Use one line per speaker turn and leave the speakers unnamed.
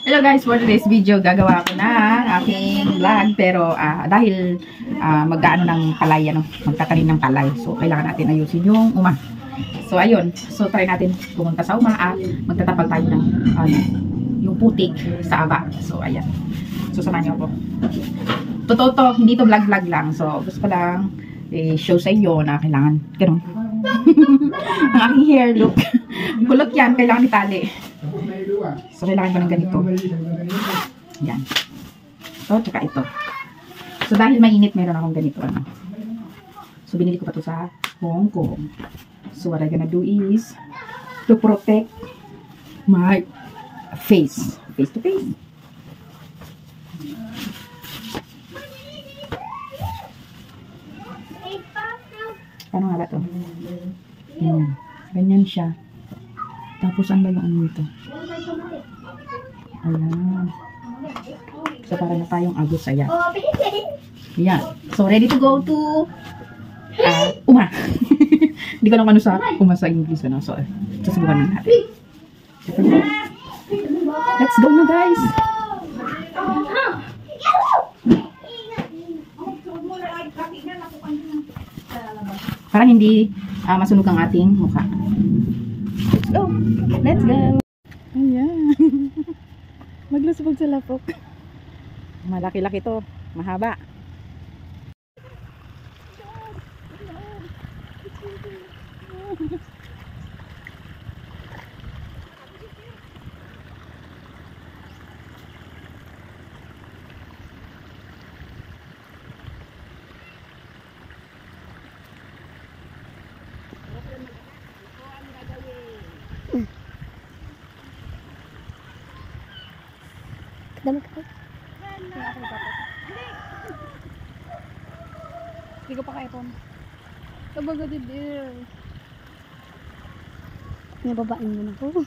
Hello guys, for today's video, gagawa ako ng aking vlog. Pero dahil mag-ano ng palay, magtatanim ng palay. So, kailangan natin ayusin yung uma. So, ayun. So, try natin pumunta sa uma at magtatapal tayo ng yung putik sa aba. So, ayan. So, samahan niyo ako. Totoo to, hindi to vlog-vlog lang. So, gusto ko lang show sa inyo na kailangan ganun. Ang aking hair look. Kulot yan, kailangan itali. So, kailangan ko ng ganito. Yan. So, tsaka ito. So, dahil mainit, meron akong ganito. So, binili ko pa to sa Hong Kong. So, what I'm gonna do is to protect my face. Face to face. Paano nga ba to? Yan. Ganyan siya. Tapos, ano ba yung ano nito? Ayan. So, para na tayong agos. Ayan. Ayan. So, ready to go to uma. Hindi ko lang ano sa uma sa English. Ano? So, susubukan na natin. Let's go na, guys. Para hindi masunog ang ating mukha. Let's go! Let's go! Ayan. Maglusubog sa lapok. Malaki-laki to. Mahaba.
Dami ka po. Hindi ko pa ka-iPhone. Tabaga din there. Nababain mo na po.